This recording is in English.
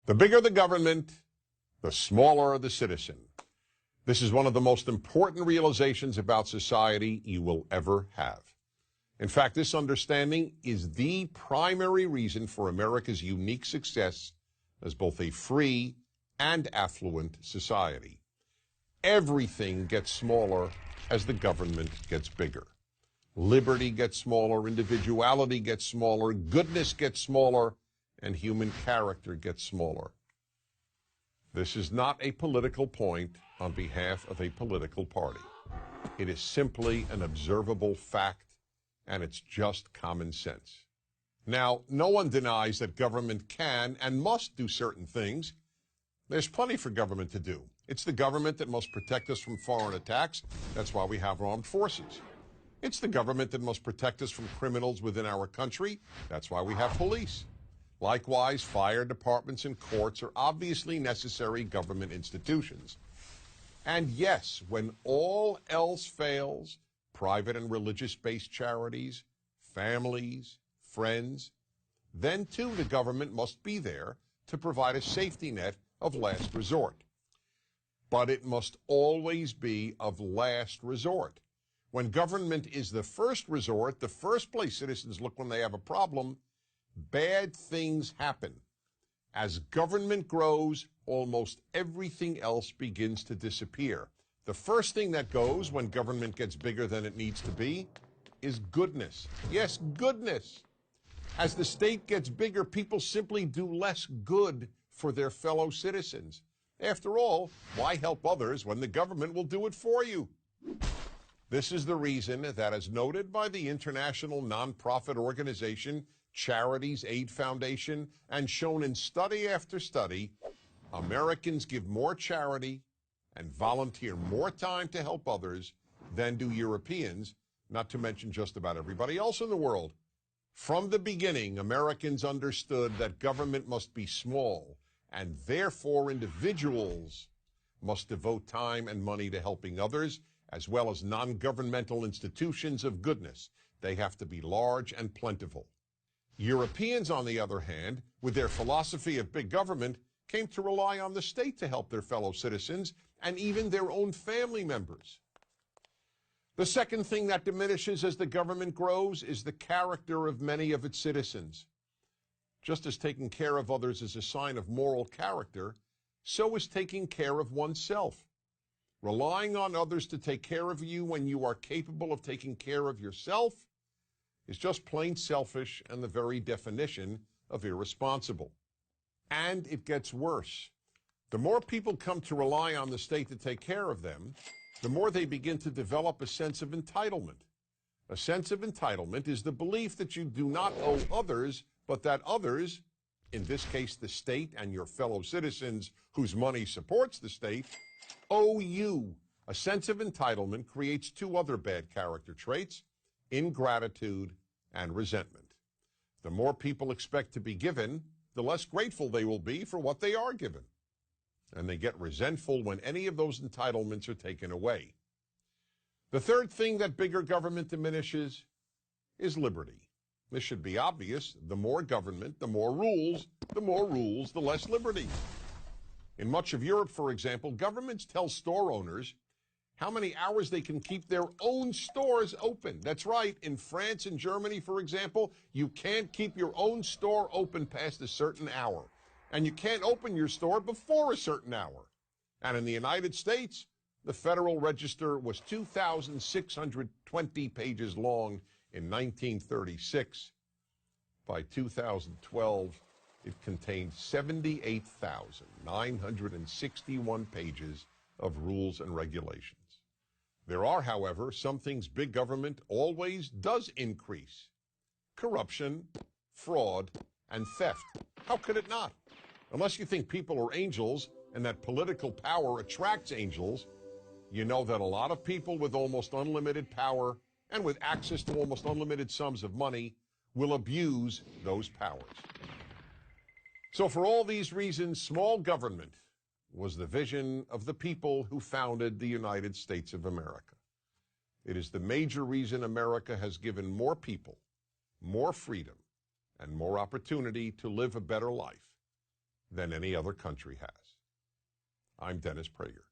The bigger the government, the smaller the citizen. This is one of the most important realizations about society you will ever have. In fact, this understanding is the primary reason for America's unique success as both a free and affluent society. Everything gets smaller as the government gets bigger. Liberty gets smaller, individuality gets smaller, goodness gets smaller, and human character gets smaller. This is not a political point on behalf of a political party. It is simply an observable fact, and it's just common sense. Now, no one denies that government can and must do certain things. There's plenty for government to do. It's the government that must protect us from foreign attacks. That's why we have armed forces. It's the government that must protect us from criminals within our country. That's why we have police. Likewise, fire departments and courts are obviously necessary government institutions. And yes, when all else fails, private and religious-based charities, families, friends, then too the government must be there to provide a safety net of last resort. But it must always be of last resort. When government is the first resort, the first place citizens look when they have a problem, bad things happen. As government grows, almost everything else begins to disappear. The first thing that goes when government gets bigger than it needs to be is goodness. Yes, goodness. As the state gets bigger, people simply do less good for their fellow citizens. After all, why help others when the government will do it for you? This is the reason that, as noted by the international nonprofit organization Charities Aid Foundation, and shown in study after study, Americans give more charity and volunteer more time to help others than do Europeans, not to mention just about everybody else in the world. From the beginning, Americans understood that government must be small, and therefore individuals must devote time and money to helping others, as well as non-governmental institutions of goodness. They have to be large and plentiful. Europeans, on the other hand, with their philosophy of big government, came to rely on the state to help their fellow citizens and even their own family members. The second thing that diminishes as the government grows is the character of many of its citizens. Just as taking care of others is a sign of moral character, so is taking care of oneself. Relying on others to take care of you when you are capable of taking care of yourself is just plain selfish and the very definition of irresponsible. And it gets worse. The more people come to rely on the state to take care of them, the more they begin to develop a sense of entitlement. A sense of entitlement is the belief that you do not owe others, but that others, in this case the state and your fellow citizens whose money supports the state, owe you. A sense of entitlement creates two other bad character traits: ingratitude and resentment. The more people expect to be given, the less grateful they will be for what they are given. And they get resentful when any of those entitlements are taken away. The third thing that bigger government diminishes is liberty. This should be obvious. The more government, the more rules, the less liberty. In much of Europe, for example, governments tell store owners how many hours they can keep their own stores open. That's right. In France and Germany, for example, you can't keep your own store open past a certain hour. And you can't open your store before a certain hour. And in the United States, the Federal Register was 2,620 pages long in 1936. By 2012, it contained 78,961 pages of rules and regulations. There are, however, some things big government always does increase: corruption, fraud, and theft. How could it not? Unless you think people are angels and that political power attracts angels, you know that a lot of people with almost unlimited power and with access to almost unlimited sums of money will abuse those powers. So for all these reasons, small government was the vision of the people who founded the United States of America. It is the major reason America has given more people more freedom and more opportunity to live a better life than any other country has. I'm Dennis Prager.